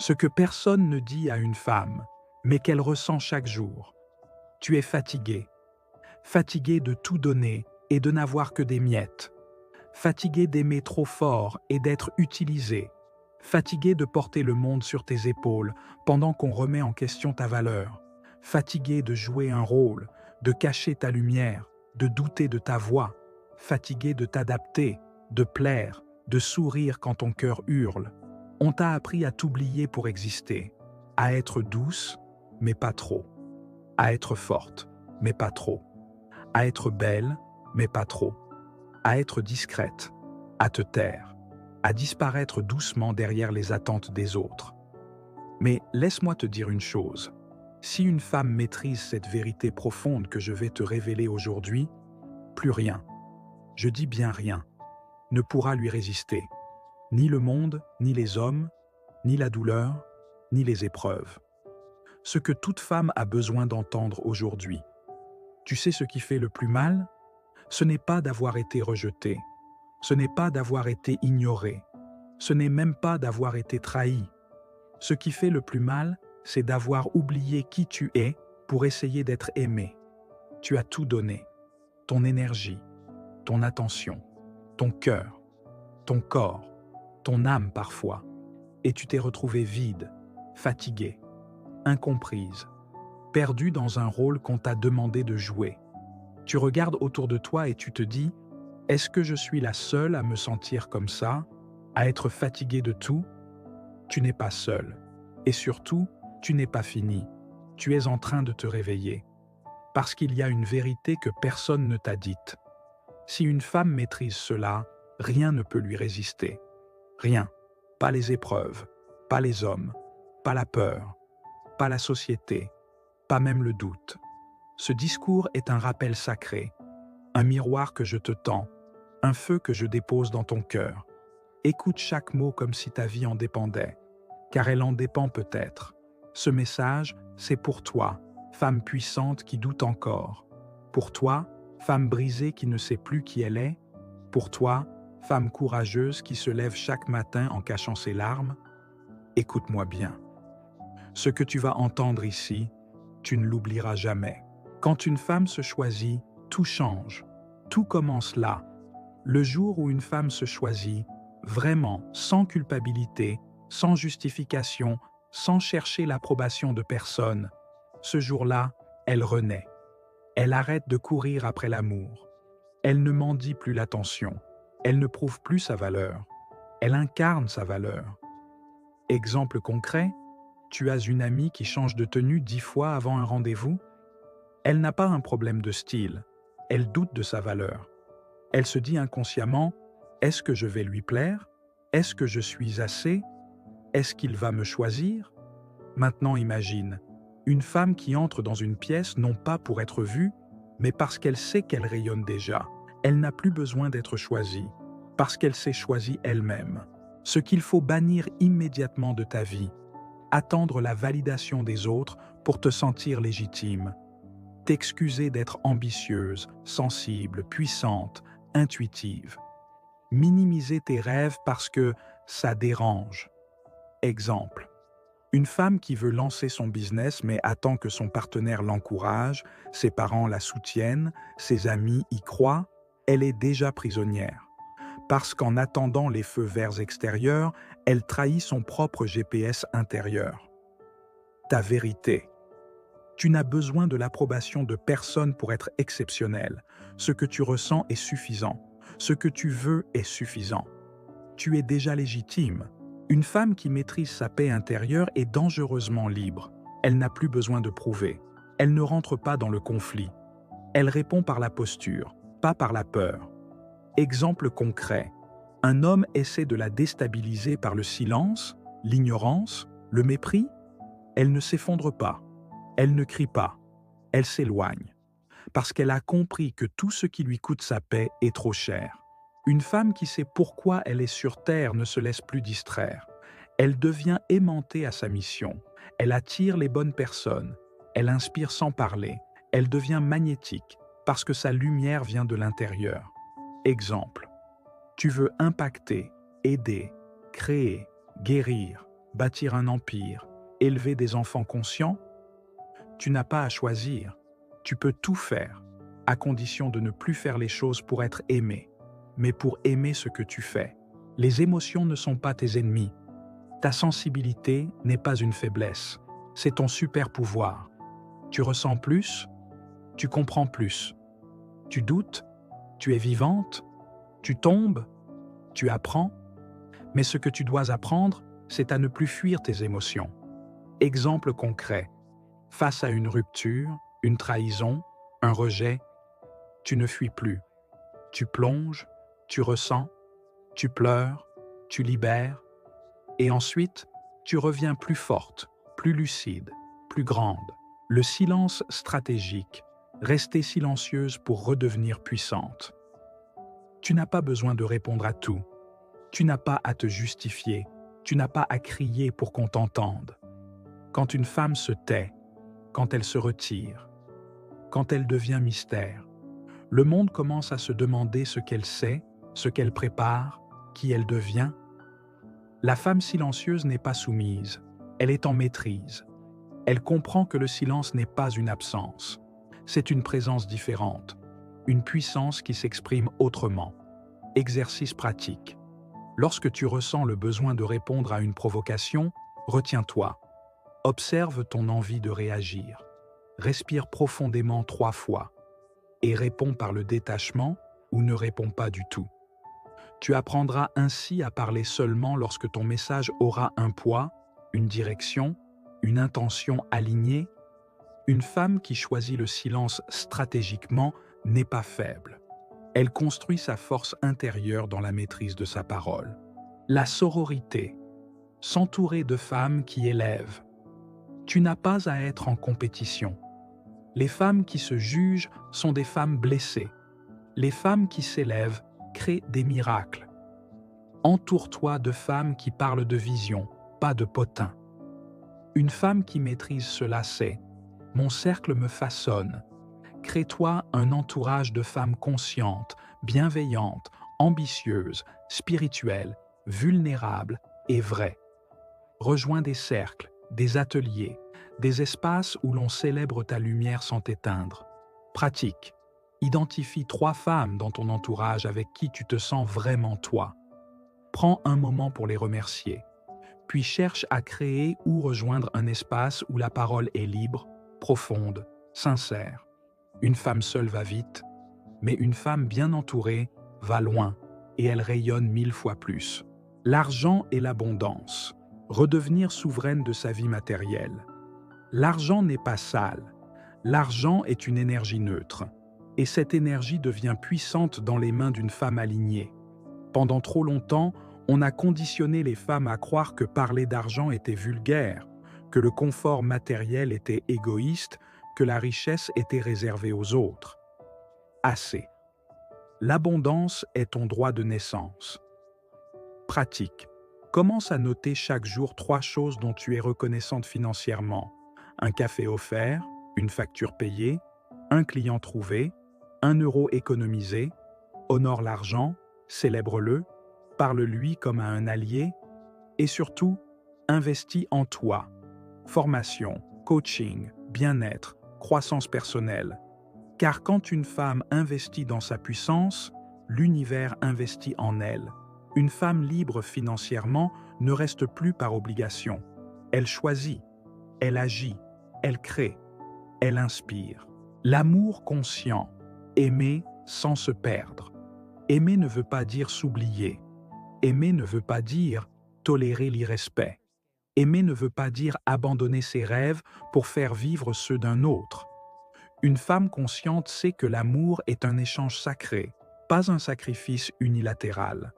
Ce que personne ne dit à une femme, mais qu'elle ressent chaque jour. Tu es fatigué. Fatigué de tout donner et de n'avoir que des miettes. Fatigué d'aimer trop fort et d'être utilisé. Fatigué de porter le monde sur tes épaules pendant qu'on remet en question ta valeur. Fatigué de jouer un rôle, de cacher ta lumière, de douter de ta voix. Fatigué de t'adapter, de plaire, de sourire quand ton cœur hurle. On t'a appris à t'oublier pour exister, à être douce, mais pas trop, à être forte, mais pas trop, à être belle, mais pas trop, à être discrète, à te taire, à disparaître doucement derrière les attentes des autres. Mais laisse-moi te dire une chose, si une femme maîtrise cette vérité profonde que je vais te révéler aujourd'hui, plus rien, je dis bien rien, ne pourra lui résister. Ni le monde, ni les hommes, ni la douleur, ni les épreuves. Ce que toute femme a besoin d'entendre aujourd'hui. Tu sais ce qui fait le plus mal? Ce n'est pas d'avoir été rejetée, ce n'est pas d'avoir été ignorée, ce n'est même pas d'avoir été trahie. Ce qui fait le plus mal, c'est d'avoir oublié qui tu es pour essayer d'être aimé. Tu as tout donné, ton énergie, ton attention, ton cœur, ton corps, ton âme parfois, et tu t'es retrouvée vide, fatiguée, incomprise, perdue dans un rôle qu'on t'a demandé de jouer. Tu regardes autour de toi et tu te dis, est-ce que je suis la seule à me sentir comme ça, à être fatiguée de tout? Tu n'es pas seule. Et surtout, tu n'es pas fini. Tu es en train de te réveiller. Parce qu'il y a une vérité que personne ne t'a dite. Si une femme maîtrise cela, rien ne peut lui résister. Rien. Pas les épreuves, pas les hommes, pas la peur, pas la société, pas même le doute. Ce discours est un rappel sacré, un miroir que je te tends, un feu que je dépose dans ton cœur. Écoute chaque mot comme si ta vie en dépendait, car elle en dépend peut-être. Ce message, c'est pour toi, femme puissante qui doute encore. Pour toi, femme brisée qui ne sait plus qui elle est. Pour toi, femme courageuse qui se lève chaque matin en cachant ses larmes. Écoute-moi bien. Ce que tu vas entendre ici, tu ne l'oublieras jamais. Quand une femme se choisit, tout change. Tout commence là. Le jour où une femme se choisit, vraiment, sans culpabilité, sans justification, sans chercher l'approbation de personne, ce jour-là, elle renaît. Elle arrête de courir après l'amour. Elle ne mendie plus l'attention. Elle ne prouve plus sa valeur. Elle incarne sa valeur. Exemple concret, tu as une amie qui change de tenue 10 fois avant un rendez-vous. Elle n'a pas un problème de style. Elle doute de sa valeur. Elle se dit inconsciemment, est-ce que je vais lui plaire? Est-ce que je suis assez? Est-ce qu'il va me choisir? Maintenant imagine, une femme qui entre dans une pièce non pas pour être vue, mais parce qu'elle sait qu'elle rayonne déjà. Elle n'a plus besoin d'être choisie, parce qu'elle s'est choisie elle-même. Ce qu'il faut bannir immédiatement de ta vie, attendre la validation des autres pour te sentir légitime. T'excuser d'être ambitieuse, sensible, puissante, intuitive. Minimiser tes rêves parce que ça dérange. Exemple. Une femme qui veut lancer son business mais attend que son partenaire l'encourage, ses parents la soutiennent, ses amis y croient, elle est déjà prisonnière. Parce qu'en attendant les feux verts extérieurs, elle trahit son propre GPS intérieur. Ta vérité. Tu n'as besoin de l'approbation de personne pour être exceptionnel. Ce que tu ressens est suffisant. Ce que tu veux est suffisant. Tu es déjà légitime. Une femme qui maîtrise sa paix intérieure est dangereusement libre. Elle n'a plus besoin de prouver. Elle ne rentre pas dans le conflit. Elle répond par la posture, pas par la peur. Exemple concret. Un homme essaie de la déstabiliser par le silence, l'ignorance, le mépris. Elle ne s'effondre pas. Elle ne crie pas. Elle s'éloigne. Parce qu'elle a compris que tout ce qui lui coûte sa paix est trop cher. Une femme qui sait pourquoi elle est sur Terre ne se laisse plus distraire. Elle devient aimantée à sa mission. Elle attire les bonnes personnes. Elle inspire sans parler. Elle devient magnétique parce que sa lumière vient de l'intérieur. Exemple. Tu veux impacter, aider, créer, guérir. bâtir un empire, élever des enfants conscients? Tu n'as pas à choisir. Tu peux tout faire, à condition de ne plus faire les choses pour être aimé, mais pour aimer ce que tu fais. Les émotions ne sont pas tes ennemis. Ta sensibilité n'est pas une faiblesse, c'est ton super pouvoir. Tu ressens plus, tu comprends plus. Tu doutes, tu es vivante, tu tombes, tu apprends. Mais ce que tu dois apprendre, c'est à ne plus fuir tes émotions. Exemple concret, face à une rupture, une trahison, un rejet, tu ne fuis plus. Tu plonges, tu ressens, tu pleures, tu libères, et ensuite, tu reviens plus forte, plus lucide, plus grande. Le silence stratégique, rester silencieuse pour redevenir puissante. Tu n'as pas besoin de répondre à tout. Tu n'as pas à te justifier. Tu n'as pas à crier pour qu'on t'entende. Quand une femme se tait, quand elle se retire, quand elle devient mystère, le monde commence à se demander ce qu'elle sait, ce qu'elle prépare, qui elle devient. La femme silencieuse n'est pas soumise, elle est en maîtrise. Elle comprend que le silence n'est pas une absence, c'est une présence différente, une puissance qui s'exprime autrement. Exercice pratique. Lorsque tu ressens le besoin de répondre à une provocation, retiens-toi. Observe ton envie de réagir. Respire profondément 3 fois et réponds par le détachement ou ne réponds pas du tout. Tu apprendras ainsi à parler seulement lorsque ton message aura un poids, une direction, une intention alignée. Une femme qui choisit le silence stratégiquement n'est pas faible. Elle construit sa force intérieure dans la maîtrise de sa parole. La sororité, s'entourer de femmes qui élèvent. Tu n'as pas à être en compétition. Les femmes qui se jugent sont des femmes blessées. Les femmes qui s'élèvent créent des miracles. Entoure-toi de femmes qui parlent de vision, pas de potin. Une femme qui maîtrise cela sait « Mon cercle me façonne ». Crée-toi un entourage de femmes conscientes, bienveillantes, ambitieuses, spirituelles, vulnérables et vraies. Rejoins des cercles, des ateliers, des espaces où l'on célèbre ta lumière sans t'éteindre. Pratique. Identifie 3 femmes dans ton entourage avec qui tu te sens vraiment toi. Prends un moment pour les remercier. Puis cherche à créer ou rejoindre un espace où la parole est libre, profonde, sincère. Une femme seule va vite, mais une femme bien entourée va loin et elle rayonne 1000 fois plus. L'argent et l'abondance. Redevenir souveraine de sa vie matérielle. L'argent n'est pas sale. L'argent est une énergie neutre. Et cette énergie devient puissante dans les mains d'une femme alignée. Pendant trop longtemps, on a conditionné les femmes à croire que parler d'argent était vulgaire, que le confort matériel était égoïste, que la richesse était réservée aux autres. Assez. L'abondance est ton droit de naissance. Pratique. Commence à noter chaque jour 3 choses dont tu es reconnaissante financièrement. Un café offert, une facture payée, un client trouvé, 1 euro économisé. Honore l'argent, célèbre-le, parle-lui comme à un allié et surtout, investis en toi. Formation, coaching, bien-être, croissance personnelle. Car quand une femme investit dans sa puissance, l'univers investit en elle. Une femme libre financièrement ne reste plus par obligation. Elle choisit, elle agit, elle crée, elle inspire. L'amour conscient, aimer sans se perdre. Aimer ne veut pas dire s'oublier. Aimer ne veut pas dire tolérer l'irrespect. Aimer ne veut pas dire abandonner ses rêves pour faire vivre ceux d'un autre. Une femme consciente sait que l'amour est un échange sacré, pas un sacrifice unilatéral.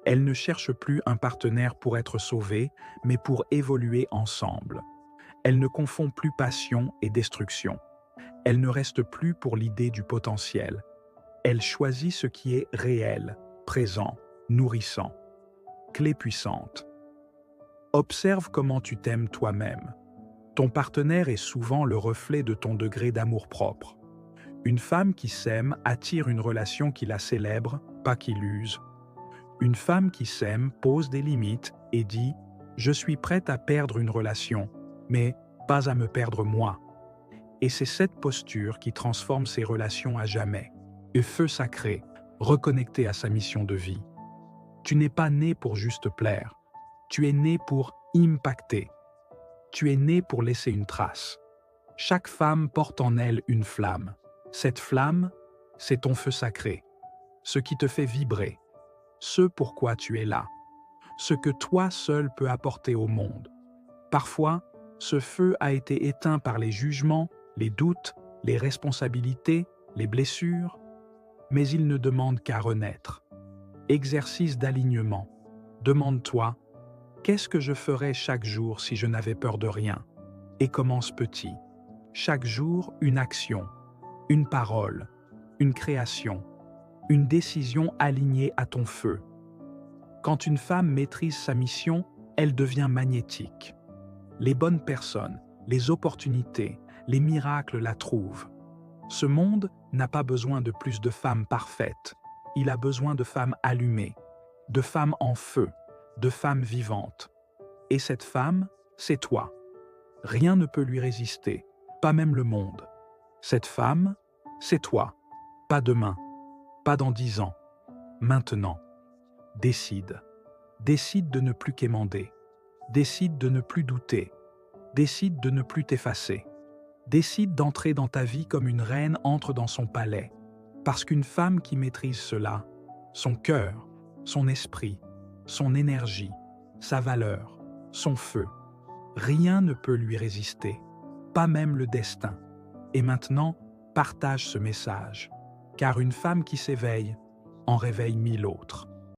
Elle ne cherche plus un partenaire pour être sauvée, mais pour évoluer ensemble. Elle ne confond plus passion et destruction. Elle ne reste plus pour l'idée du potentiel. Elle choisit ce qui est réel, présent, nourrissant. Clé puissante. Observe comment tu t'aimes toi-même. Ton partenaire est souvent le reflet de ton degré d'amour-propre. Une femme qui s'aime attire une relation qui la célèbre, pas qui l'use. Une femme qui s'aime pose des limites et dit Je suis prête à perdre une relation, mais pas à me perdre moi. Et c'est cette posture qui transforme ces relations à jamais. Et feu sacré, reconnecté à sa mission de vie. Tu n'es pas né pour juste plaire. Tu es né pour impacter. Tu es né pour laisser une trace. Chaque femme porte en elle une flamme. Cette flamme, c'est ton feu sacré. Ce qui te fait vibrer. Ce pourquoi tu es là. Ce que toi seul peux apporter au monde. Parfois, ce feu a été éteint par les jugements, les doutes, les responsabilités, les blessures, mais il ne demande qu'à renaître. Exercice d'alignement. Demande-toi, qu'est-ce que je ferais chaque jour si je n'avais peur de rien? Et commence petit. Chaque jour, une action, une parole, une création, une décision alignée à ton feu. Quand une femme maîtrise sa mission, elle devient magnétique. Les bonnes personnes, les opportunités, les miracles la trouvent. Ce monde n'a pas besoin de plus de femmes parfaites. Il a besoin de femmes allumées, de femmes en feu, de femmes vivantes. Et cette femme, c'est toi. Rien ne peut lui résister, pas même le monde. Cette femme, c'est toi. Pas demain, pas dans 10 ans. Maintenant. Décide. Décide de ne plus quémander. Décide de ne plus douter. Décide de ne plus t'effacer. Décide d'entrer dans ta vie comme une reine entre dans son palais. Parce qu'une femme qui maîtrise cela, son cœur, son esprit, son énergie, sa valeur, son feu, rien ne peut lui résister, pas même le destin. Et maintenant, partage ce message, car une femme qui s'éveille en réveille 1000 autres.